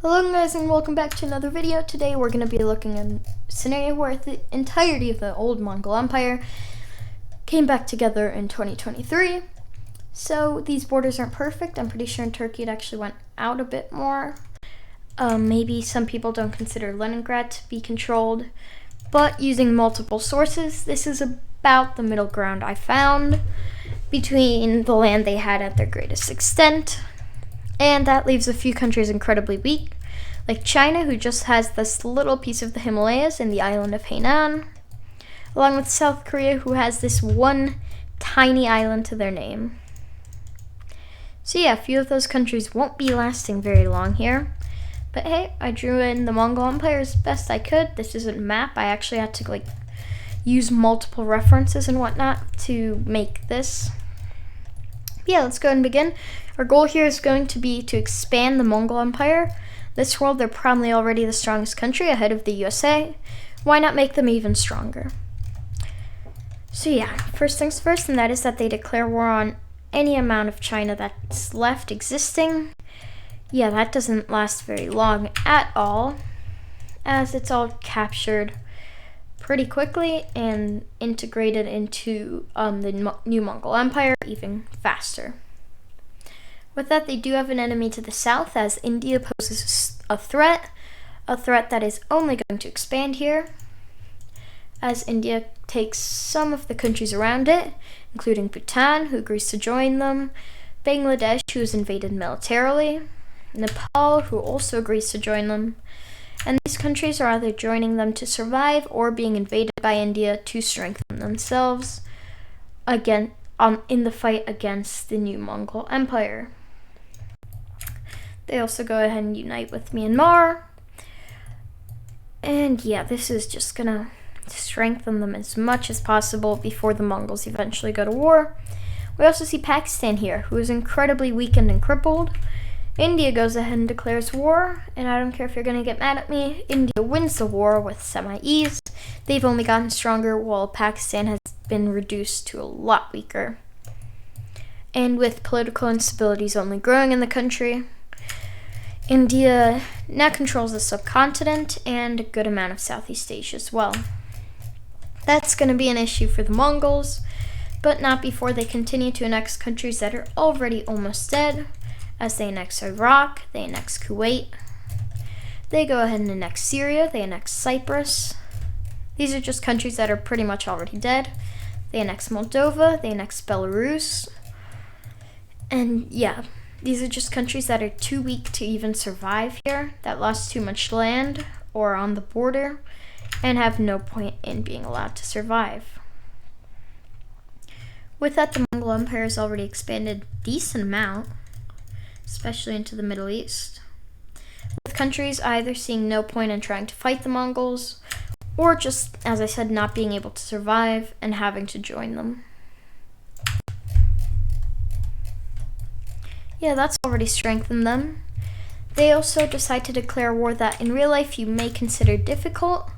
Hello guys and welcome back to another video. Today we're going to be looking at a scenario where the entirety of the old Mongol Empire came back together in 2023. So these borders aren't perfect. I'm pretty sure in Turkey it actually went out a bit more. Maybe some people don't consider Leningrad to be controlled, but using multiple sources, this is about the middle ground I found between the land they had at their greatest extent. And that leaves a few countries incredibly weak, like China, who just has this little piece of the Himalayas and the island of Hainan, along with South Korea, who has this one tiny island to their name. So yeah, a few of those countries won't be lasting very long here. But hey, I drew in the Mongol Empire as best I could. This isn't a map. I actually had to use multiple references and whatnot to make this. Yeah, let's go ahead and begin. Our goal here is going to be to expand the Mongol Empire. This world, they're probably already the strongest country ahead of the USA. Why not make them even stronger? So yeah, first things first, and that is that they declare war on any amount of China that's left existing. Yeah, that doesn't last very long at all, as it's all captured pretty quickly and integrated into the new Mongol Empire even faster. With that, they do have an enemy to the south, as India poses a threat that is only going to expand here, as India takes some of the countries around it, including Bhutan, who agrees to join them, Bangladesh, who is invaded militarily, Nepal, who also agrees to join them, and these countries are either joining them to survive or being invaded by India to strengthen themselves again in the fight against the new Mongol Empire. They also go ahead and unite with Myanmar. And yeah, this is just gonna strengthen them as much as possible before the Mongols eventually go to war. We also see Pakistan here, who is incredibly weakened and crippled. India goes ahead and declares war, and I don't care if you're gonna get mad at me, India wins the war with semi-ease. They've only gotten stronger, while Pakistan has been reduced to a lot weaker. And with political instabilities only growing in the country, India now controls the subcontinent and a good amount of Southeast Asia as well. That's going to be an issue for the Mongols, but not before they continue to annex countries that are already almost dead, as they annex Iraq, they annex Kuwait, they go ahead and annex Syria, they annex Cyprus. These are just countries that are pretty much already dead. They annex Moldova, they annex Belarus, and yeah, these are just countries that are too weak to even survive here, that lost too much land or on the border, and have no point in being allowed to survive. With that, the Mongol Empire has already expanded a decent amount, especially into the Middle East, with countries either seeing no point in trying to fight the Mongols, or just, as I said, not being able to survive and having to join them. Yeah, that's already strengthened them. They also decide to declare war that in real life you may consider difficult,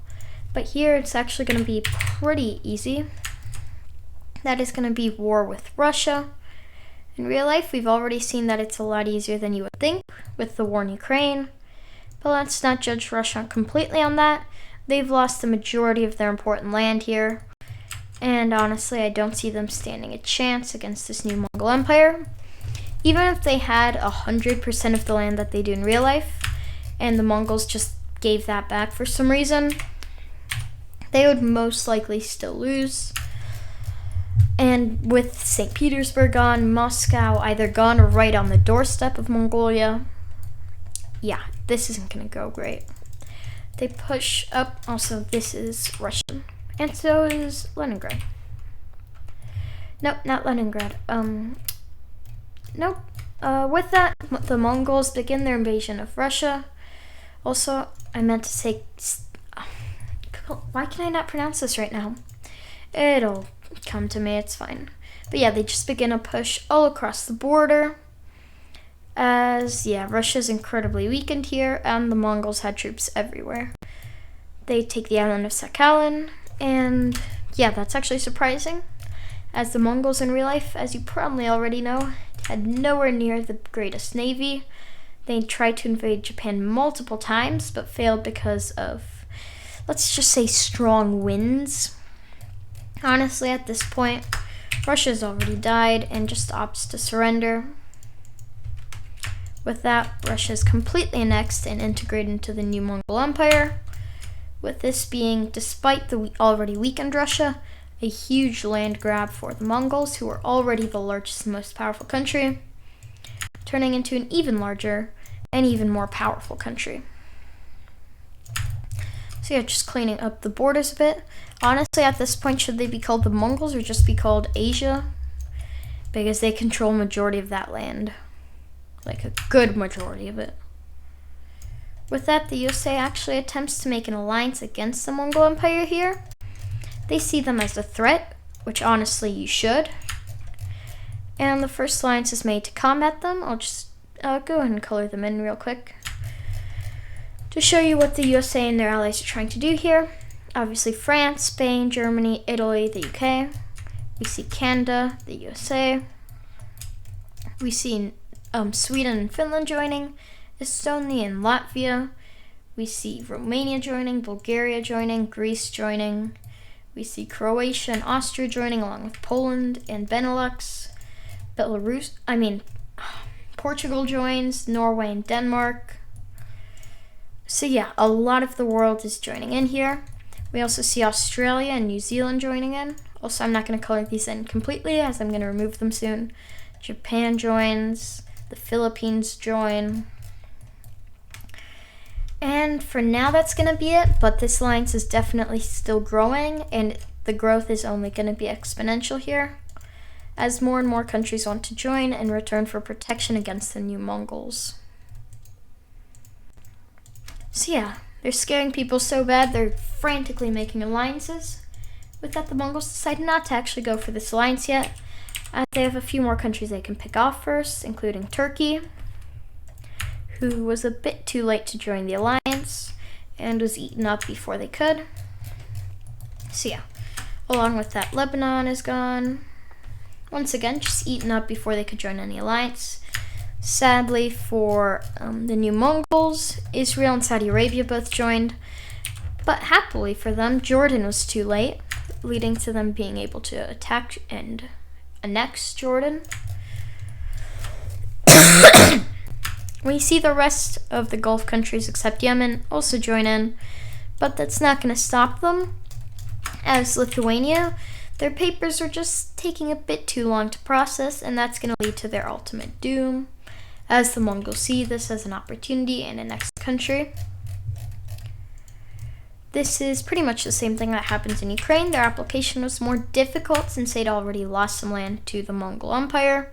but here it's actually going to be pretty easy. That is going to be war with Russia. In real life, we've already seen that it's a lot easier than you would think with the war in Ukraine, but let's not judge Russia completely on that. They've lost the majority of their important land here, and honestly, I don't see them standing a chance against this new Mongol Empire. Even if they had 100% of the land that they do in real life, and the Mongols just gave that back for some reason, they would most likely still lose. And with St. Petersburg gone, Moscow either gone or right on the doorstep of Mongolia, yeah, this isn't going to go great. They push up. Also, this is Russian, and so is Leningrad. Nope, not Leningrad. Nope. With that, the Mongols begin their invasion of Russia. Also, I meant to say, why can I not pronounce this right now? It'll come to me, it's fine. But yeah, they just begin a push all across the border, as yeah, Russia's incredibly weakened here, and the Mongols had troops everywhere. They take the island of Sakhalin, and yeah, that's actually surprising, as the Mongols in real life, as you probably already know, had nowhere near the greatest navy, They tried to invade Japan multiple times, but failed because of, let's just say, strong winds. Honestly, at this point, Russia's already died and just opts to surrender. With that, Russia is completely annexed and integrated into the new Mongol Empire, with this being, despite the already weakened Russia, a huge land grab for the Mongols, who were already the largest and most powerful country, turning into an even larger and even more powerful country. So yeah, just cleaning up the borders a bit. Honestly, at this point, should they be called the Mongols or just be called Asia? Because they control majority of that land. Like a good majority of it. With that, the USA actually attempts to make an alliance against the Mongol Empire here. They see them as a threat, which honestly you should. And the first alliance is made to combat them. I'll just go ahead and color them in real quick to show you what the USA and their allies are trying to do here. Obviously France, Spain, Germany, Italy, the UK. We see Canada, the USA. We see Sweden and Finland joining, Estonia and Latvia. We see Romania joining, Bulgaria joining, Greece joining. We see Croatia and Austria joining, along with Poland and Benelux. Portugal joins, Norway and Denmark. So yeah, a lot of the world is joining in here. We also see Australia and New Zealand joining in. Also, I'm not going to color these in completely, as I'm going to remove them soon. Japan joins. The Philippines join. And for now, that's going to be it. But this alliance is definitely still growing, and the growth is only going to be exponential here, as more and more countries want to join in return for protection against the new Mongols. So yeah, they're scaring people so bad, they're frantically making alliances. With that, the Mongols decide not to actually go for this alliance yet, as they have a few more countries they can pick off first, including Turkey, who was a bit too late to join the alliance and was eaten up before they could. So yeah, along with that, Lebanon is gone. Once again, just eaten up before they could join any alliance. Sadly for the new Mongols, Israel and Saudi Arabia both joined, but happily for them, Jordan was too late, leading to them being able to attack and annex Jordan. We see the rest of the Gulf countries except Yemen also join in, but that's not going to stop them, as Lithuania, their papers are just taking a bit too long to process, and that's going to lead to their ultimate doom, as the Mongols see this as an opportunity and a next country. This is pretty much the same thing that happens in Ukraine. Their application was more difficult since they'd already lost some land to the Mongol Empire,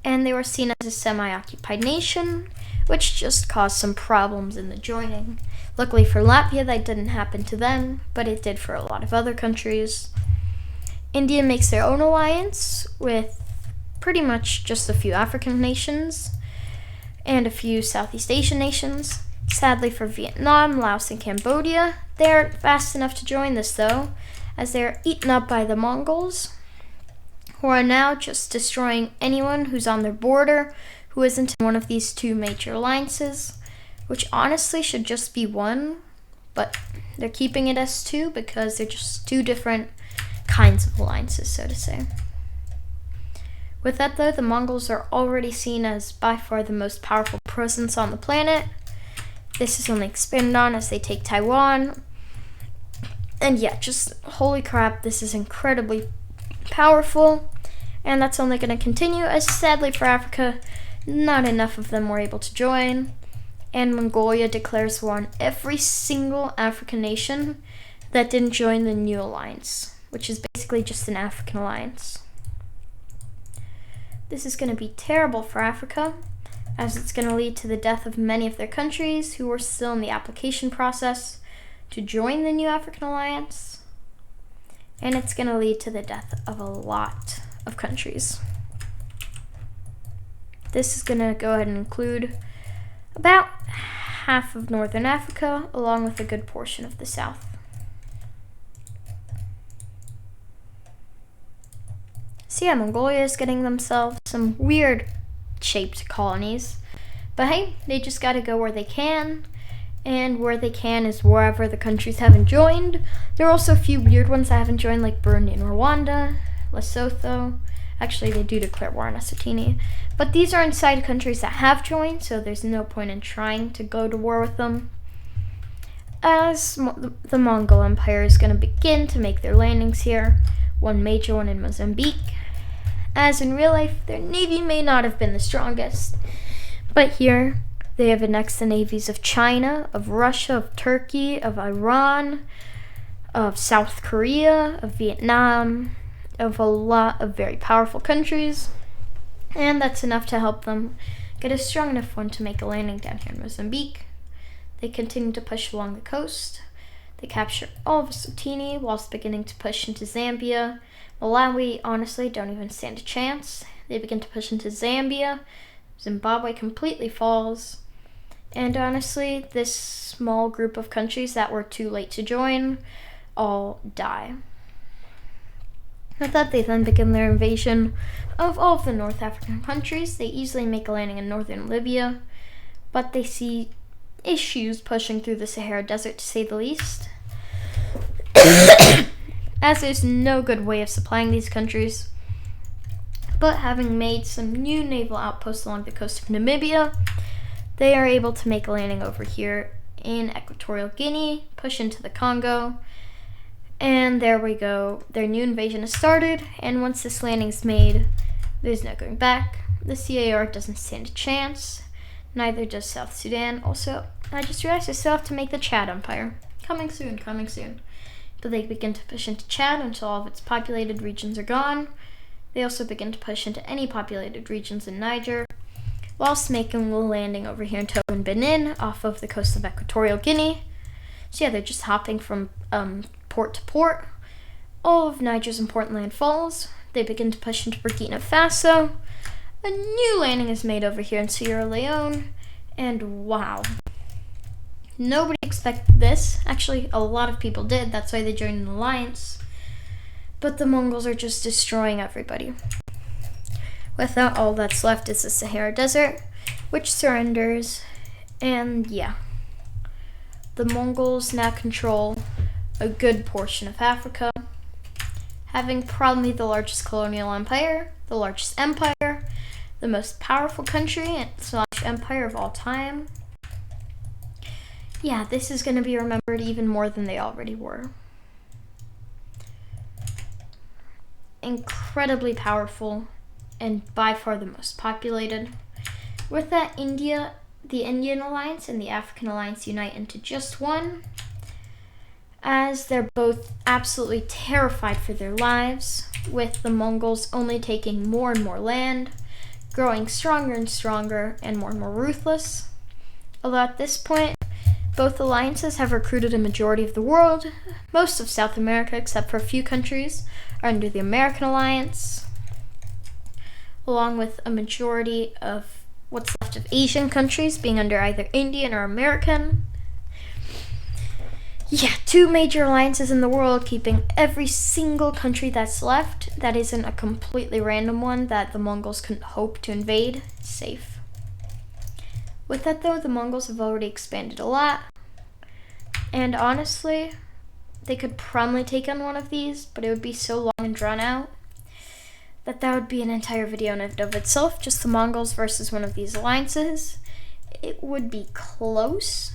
and they were seen as a semi-occupied nation, which just caused some problems in the joining. Luckily for Latvia, that didn't happen to them, but it did for a lot of other countries. India makes their own alliance with pretty much just a few African nations and a few Southeast Asian nations. Sadly for Vietnam, Laos, and Cambodia, they aren't fast enough to join this though, as they are eaten up by the Mongols, who are now just destroying anyone who's on their border who isn't in one of these two major alliances, which honestly should just be one, but they're keeping it as two because they're just two different kinds of alliances, so to say. With that though, the Mongols are already seen as by far the most powerful presence on the planet. This is only expanded on as they take Taiwan. And yeah, just holy crap, this is incredibly powerful, and that's only going to continue, as sadly for Africa, not enough of them were able to join, and Mongolia declares war on every single African nation that didn't join the new alliance, which is basically just an African alliance. This is going to be terrible for Africa, as it's going to lead to the death of many of their countries who were still in the application process to join the new African alliance, and it's going to lead to the death of a lot of countries. This is going to go ahead and include about half of Northern Africa, along with a good portion of the South. So yeah, Mongolia is getting themselves some weird shaped colonies, But hey, they just gotta go where they can. And where they can is wherever the countries haven't joined. There are also a few weird ones that haven't joined, like Burundi and Rwanda, Lesotho. Actually, they do declare war on Eswatini. But these are inside countries that have joined, so there's no point in trying to go to war with them. As the Mongol Empire is going to begin to make their landings here, one major one in Mozambique. As in real life, their navy may not have been the strongest, but here they have annexed the navies of China, of Russia, of Turkey, of Iran, of South Korea, of Vietnam, of a lot of very powerful countries, and that's enough to help them get a strong enough one to make a landing down here in Mozambique. They continue to push along the coast. They capture all of Eswatini whilst beginning to push into Zambia. Malawi honestly don't even stand a chance. They begin to push into Zambia. Zimbabwe completely falls. And honestly, this small group of countries that were too late to join all die. With that, they then begin their invasion of all of the North African countries. They easily make a landing in northern Libya, but they see issues pushing through the Sahara Desert, to say the least, as there's no good way of supplying these countries. But having made some new naval outposts along the coast of Namibia, they are able to make a landing over here in Equatorial Guinea, push into the Congo, and there we go. Their new invasion has started, and once this landing is made, there's no going back. The CAR doesn't stand a chance, neither does South Sudan. Also, I just realized I still have to make the Chad Empire. Coming soon, coming soon. But they begin to push into Chad until all of its populated regions are gone. They also begin to push into any populated regions in Niger, whilst making a landing over here in Togo and Benin off of the coast of Equatorial Guinea. So yeah, they're just hopping from port to port. All of Niger's important land falls. They begin to push into Burkina Faso. A new landing is made over here in Sierra Leone, and wow. Nobody expected this. Actually, a lot of people did. That's why they joined an alliance. But the Mongols are just destroying everybody. With that, all that's left is the Sahara Desert, which surrenders. And yeah, the Mongols now control a good portion of Africa, having probably the largest colonial empire, the largest empire, the most powerful country / empire of all time. Yeah, this is going to be remembered even more than they already were. Incredibly powerful, and by far the most populated. With that, the Indian Alliance and the African Alliance unite into just one, as they're both absolutely terrified for their lives, with the Mongols only taking more and more land, growing stronger and stronger, and more ruthless. Although at this point, both alliances have recruited a majority of the world. Most of South America, except for a few countries, are under the American Alliance, along with a majority of what's left of Asian countries being under either Indian or American. Yeah, two major alliances in the world, keeping every single country that's left that isn't a completely random one that the Mongols couldn't hope to invade safe. With that though, the Mongols have already expanded a lot, and honestly, they could probably take on one of these, but it would be so long and drawn out that would be an entire video in and of itself, just the Mongols versus one of these alliances. It would be close,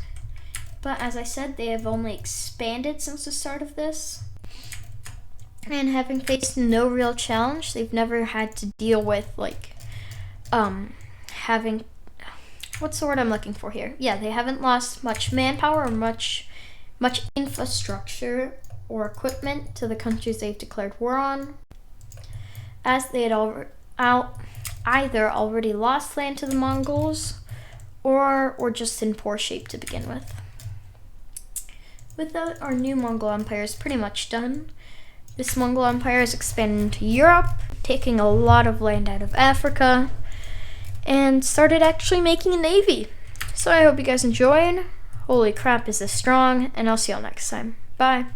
but as I said, they have only expanded since the start of this, and having faced no real challenge, they've never had to deal with having, what's the word I'm looking for here? Yeah, they haven't lost much manpower or much infrastructure or equipment to the countries they've declared war on, as they had either already lost land to the Mongols or just in poor shape to begin with. With that, our new Mongol Empire is pretty much done. This Mongol Empire is expanded into Europe, taking a lot of land out of Africa, and started actually making a navy. So I hope you guys enjoyed. Holy crap, is this strong, and I'll see y'all next time. Bye.